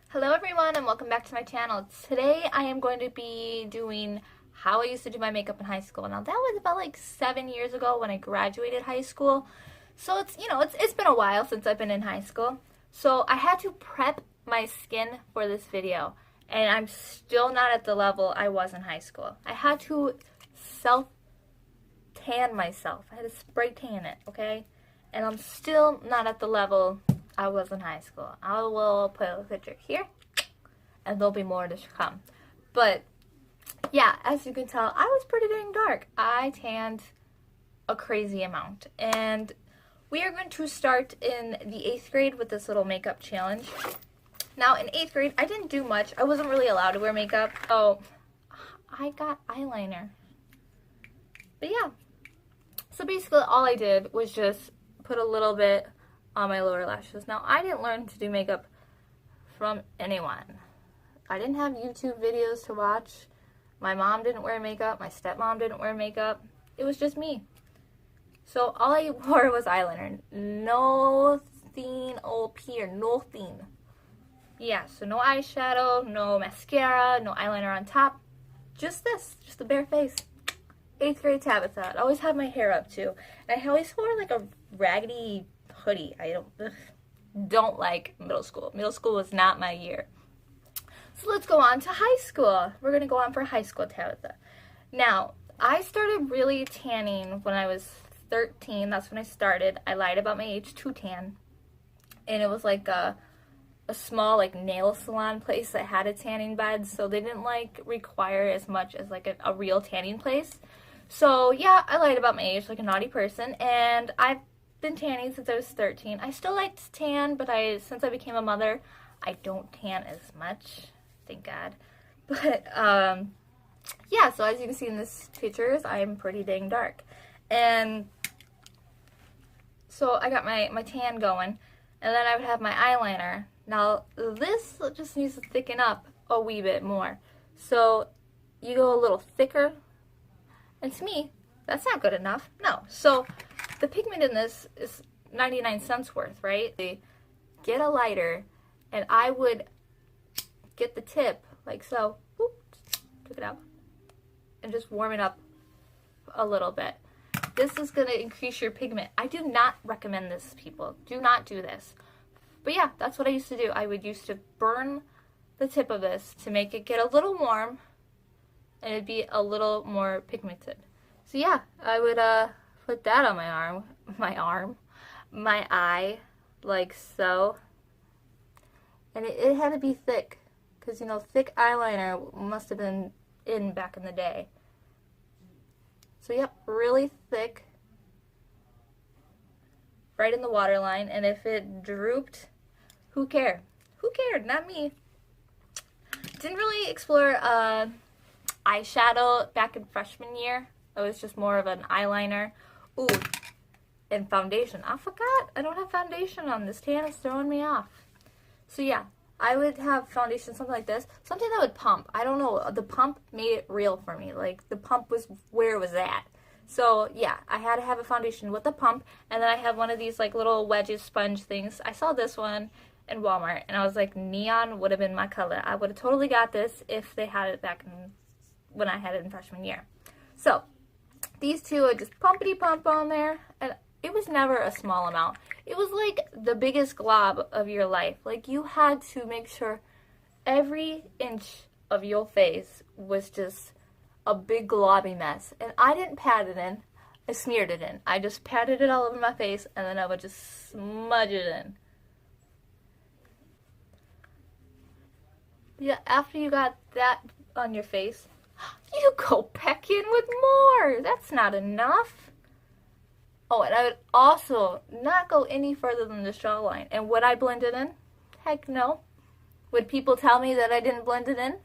Hello everyone and welcome back to my channel. Today I am going to be doing how I used to do my makeup in high school. Now that was about like 7 years ago when I graduated high school. So it's been a while since I've been in high school. So I had to prep my skin for this video and I'm still not at the level I was in high school. I had to self tan myself. I had to spray tan it, okay? And I'm still not at the level I was in high school. I will put a picture here, and there'll be more to come. But yeah, as you can tell, I was pretty dang dark. I tanned a crazy amount. And we are going to start in the 8th grade with this little makeup challenge. Now, in 8th grade, I didn't do much. I wasn't really allowed to wear makeup. Oh, I got eyeliner. But yeah. So basically, all I did was just put a little bit on my lower lashes. Now, I didn't learn to do makeup from anyone. I didn't have YouTube videos to watch. My mom didn't wear makeup. My stepmom didn't wear makeup. It was just me. So all I wore was eyeliner. Nothing up here. Nothing. Yeah, so no eyeshadow, no mascara, no eyeliner on top. Just this. Just the bare face. 8th grade Tabitha. I always had my hair up too. And I always wore like a raggedy hoodie. I don't like middle school. Middle school was not my year. So let's go on to high school. We're going to go on for high school Tabitha. Now, I started really tanning when I was 13. That's when I started. I lied about my age to tan. And it was like a small like nail salon place that had a tanning bed. So they didn't like require as much as like a real tanning place. So yeah, I lied about my age like a naughty person. And I've been tanning since I was 13. I still like to tan, but since I became a mother, I don't tan as much. Thank God. But yeah, so as you can see in this pictures, I'm pretty dang dark. And so I got my tan going, and then I would have my eyeliner. Now this just needs to thicken up a wee bit more. So you go a little thicker, and to me, that's not good enough. No. So the pigment in this is 99 cents worth, right? Get a lighter, and I would get the tip, like so, whoop, took it out, and just warm it up a little bit. This is going to increase your pigment. I do not recommend this, people. Do not do this. But yeah, that's what I used to do. I would used to burn the tip of this to make it get a little warm, and it'd be a little more pigmented. So yeah, I would put that on my eye, like so. And it had to be thick, because, you know, thick eyeliner must have been in back in the day. So yep, really thick, right in the waterline. And if it drooped, who cared? Who cared? Not me. Didn't really explore eyeshadow back in freshman year. It was just more of an eyeliner. Ooh, and foundation. I forgot. I don't have foundation on. This tan is throwing me off. So yeah, I would have foundation, something like this. Something that would pump. I don't know. The pump made it real for me. Like, the pump was where it was at. So yeah, I had to have a foundation with a pump. And then I had one of these like little wedges sponge things. I saw this one in Walmart. And I was like, neon would have been my color. I would have totally got this if they had it back when I had it in freshman year. So these two would just pumpity pump on there. And it was never a small amount. It was like the biggest glob of your life. Like, you had to make sure every inch of your face was just a big globby mess. And I didn't pat it in. I smeared it in. I just patted it all over my face, and then I would just smudge it in. Yeah, after you got that on your face, you go back in with more. That's not enough. Oh, and I would also not go any further than the jawline. And would I blend it in? Heck no. Would people tell me that I didn't blend it in?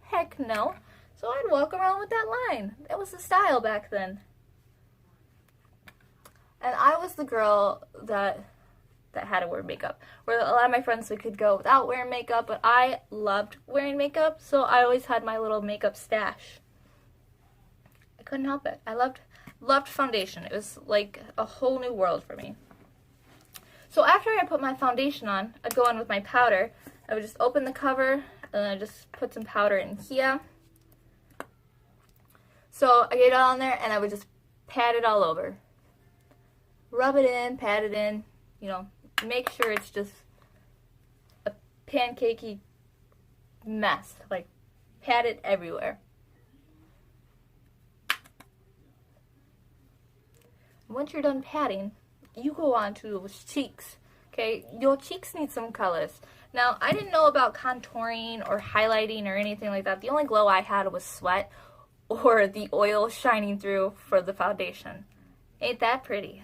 Heck no. So I'd walk around with that line. That was the style back then. And I was the girl that had to wear makeup. Where a lot of my friends, they could go without wearing makeup, but I loved wearing makeup, so I always had my little makeup stash. I couldn't help it. I loved foundation. It was like a whole new world for me. So after I put my foundation on, I'd go in with my powder, I would just open the cover and then I just put some powder in here. So I get it on there and I would just pat it all over. Rub it in, pat it in, you know, make sure it's just a pancakey mess. Like, pat it everywhere. Once you're done patting, you go on to those cheeks. Okay, your cheeks need some colors. Now, I didn't know about contouring or highlighting or anything like that. The only glow I had was sweat or the oil shining through for the foundation. Ain't that pretty?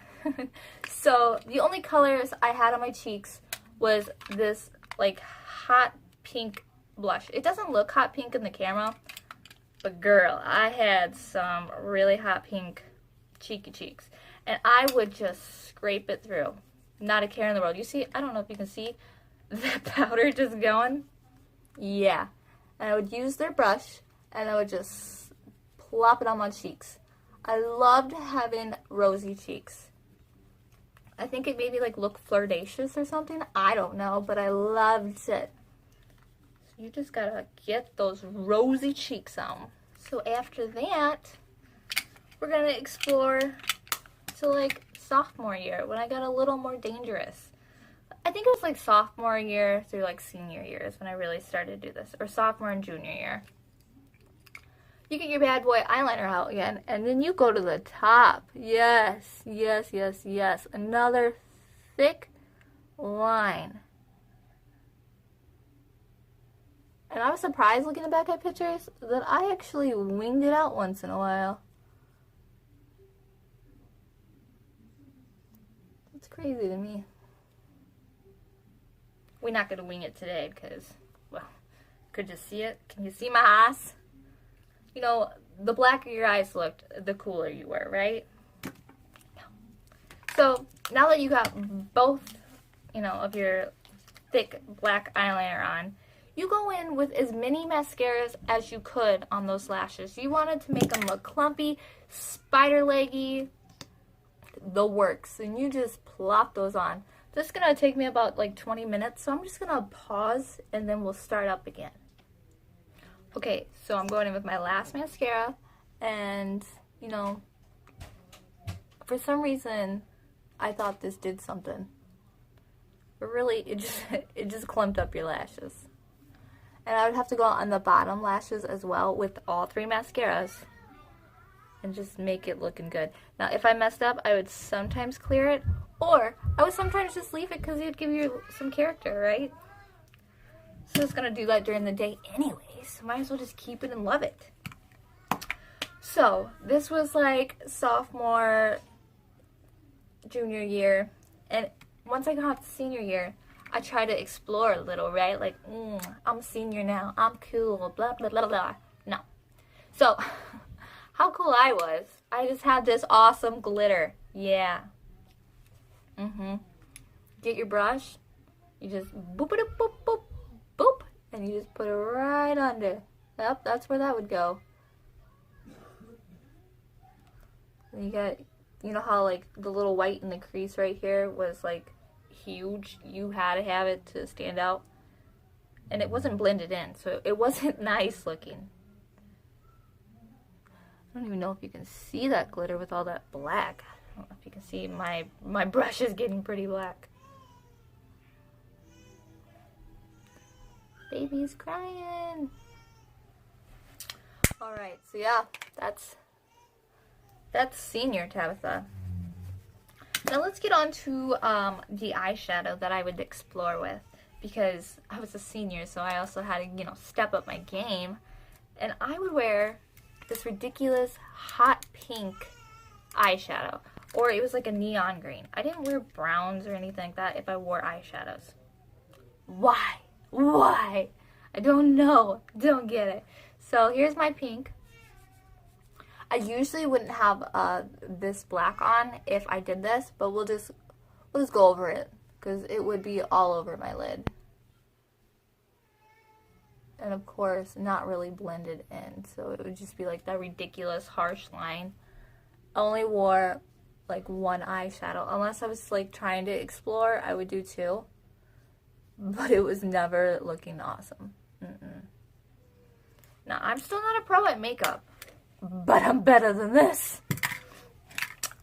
So, the only colors I had on my cheeks was this, like, hot pink blush. It doesn't look hot pink in the camera, but girl, I had some really hot pink cheeky cheeks. And I would just scrape it through. Not a care in the world. You see, I don't know if you can see the powder just going. Yeah. And I would use their brush and I would just plop it on my cheeks. I loved having rosy cheeks. I think it made me like look flirtatious or something. I don't know, but I loved it. So you just gotta get those rosy cheeks on. So after that, we're gonna explore to like sophomore year when I got a little more dangerous. I think it was like sophomore year through like senior years when I really started to do this, or sophomore and junior year. You get your bad boy eyeliner out again, and then you go to the top. Yes, yes, yes, yes. Another thick line. And I was surprised looking back at pictures that I actually winged it out once in a while. It's crazy to me. We're not going to wing it today because, well, could you see it? Can you see my eyes? You know, the blacker your eyes looked, the cooler you were, right? So, now that you got both, you know, of your thick black eyeliner on, you go in with as many mascaras as you could on those lashes. You wanted to make them look clumpy, spider-leggy, the works. And you just plop those on. This is going to take me about like 20 minutes, so I'm just going to pause and then we'll start up again. Okay, so I'm going in with my last mascara, and, you know, for some reason, I thought this did something. But really, it just clumped up your lashes. And I would have to go on the bottom lashes as well with all three mascaras and just make it looking good. Now, if I messed up, I would sometimes clear it, or I would sometimes just leave it because it'd give you some character, right? So I was going to do that during the day anyways. Might as well just keep it and love it. So, this was like sophomore, junior year. And once I got to senior year, I tried to explore a little, right? Like, I'm a senior now. I'm cool. Blah, blah, blah, blah. No. So, how cool I was. I just had this awesome glitter. Yeah. Get your brush. You just boop it up, boop, boop, boop. And you just put it right under. Yep, that's where that would go. And you got, you know how like the little white in the crease right here was like huge? You had to have it to stand out. And it wasn't blended in, so it wasn't nice looking. I don't even know if you can see that glitter with all that black. I don't know if you can see my brush is getting pretty black. Baby's crying. Alright, so yeah, that's senior Tabitha. Now let's get on to the eyeshadow that I would explore with, because I was a senior, so I also had to, you know, step up my game. And I would wear this ridiculous hot pink eyeshadow, or it was like a neon green. I didn't wear browns or anything like that if I wore eyeshadows. Why? Why? I don't know. Don't get it. So here's my pink. I usually wouldn't have this black on if I did this, but we'll just go over it because it would be all over my lid. And of course, not really blended in, so it would just be like that ridiculous harsh line. I only wore like one eyeshadow, unless I was like trying to explore. I would do two. but it was never looking awesome. Now, I'm still not a pro at makeup, but I'm better than this.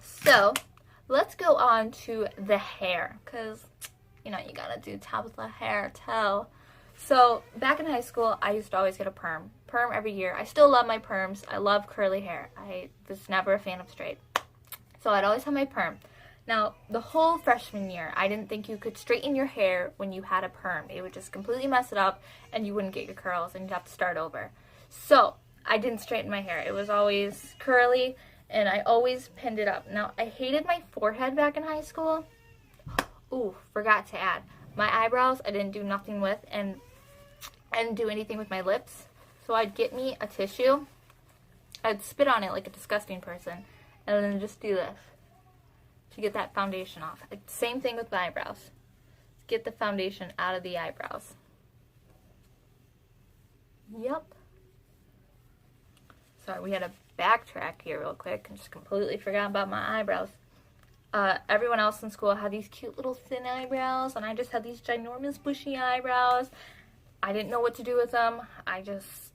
So, let's go on to the hair, because, you know, you gotta do Tabitha hair tell. So, back in high school, I used to always get a perm. Perm every year. I still love my perms. I love curly hair. I was never a fan of straight. So, I'd always have my perm. Now, the whole freshman year, I didn't think you could straighten your hair when you had a perm. It would just completely mess it up, and you wouldn't get your curls, and you'd have to start over. So, I didn't straighten my hair. It was always curly, and I always pinned it up. Now, I hated my forehead back in high school. Ooh, forgot to add. My eyebrows, I didn't do nothing with, and I didn't do anything with my lips. So, I'd get me a tissue. I'd spit on it like a disgusting person, and then just do this to get that foundation off. Same thing with my eyebrows. Get the foundation out of the eyebrows. Yep. Sorry, we had to backtrack here real quick. I just completely forgot about my eyebrows. Everyone else in school had these cute little thin eyebrows, and I just had these ginormous bushy eyebrows. I didn't know what to do with them. I just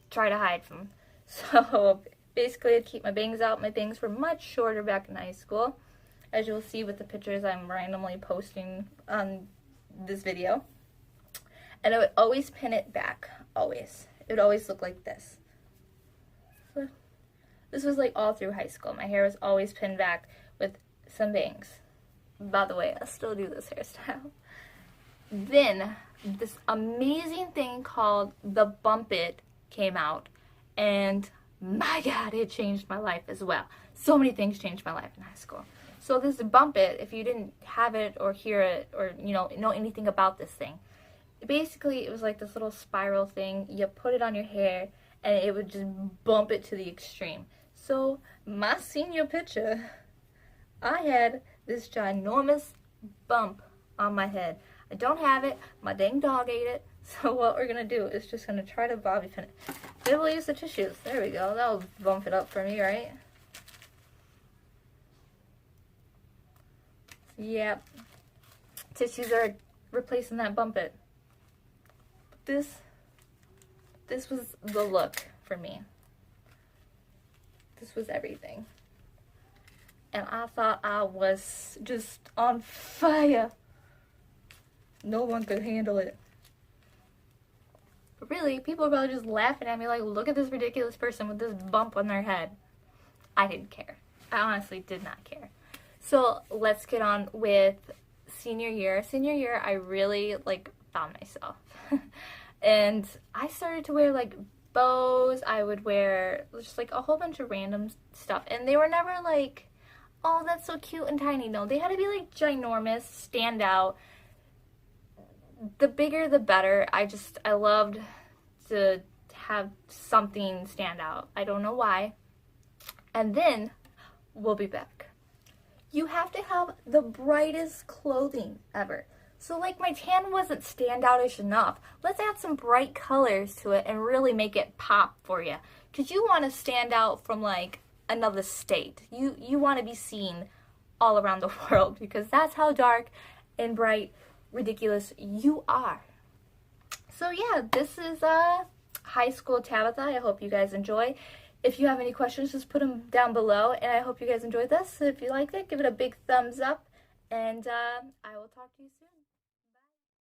tried to hide them. So basically, I'd keep my bangs out. My bangs were much shorter back in high school, as you'll see with the pictures I'm randomly posting on this video. And I would always pin it back, always. It would always look like this. So this was like all through high school. My hair was always pinned back with some bangs. By the way, I still do this hairstyle. Then this amazing thing called the Bump It came out, and my God, it changed my life as well. So many things changed my life in high school. So this Bump It, if you didn't have it or hear it or, you know anything about this thing, basically it was like this little spiral thing. You put it on your hair and it would just bump it to the extreme. So my senior picture, I had this ginormous bump on my head. I don't have it. My dang dog ate it. So what we're going to do is just going to try to bobby pin it. Then we'll use the tissues. There we go. That'll bump it up for me, right? Yep. Tissues are replacing that Bump It. This was the look for me. This was everything. And I thought I was just on fire. No one could handle it. But really, people were probably just laughing at me like, look at this ridiculous person with this bump on their head. I didn't care. I honestly did not care. So let's get on with senior year. Senior year, I really found myself. And I started to wear bows. I would wear just a whole bunch of random stuff. And they were never like, oh, that's so cute and tiny. No, they had to be ginormous, stand out. The bigger the better. I loved to have something stand out. I don't know why. And then we'll be back. You have to have the brightest clothing ever. So my tan wasn't standoutish enough. Let's add some bright colors to it and really make it pop for you. Because you want to stand out from another state. You want to be seen all around the world because that's how dark and bright, ridiculous you are. So yeah, this is High School Tabitha. I hope you guys enjoy. If you have any questions, just put them down below, and I hope you guys enjoyed this. If you liked it, give it a big thumbs up, and I will talk to you soon.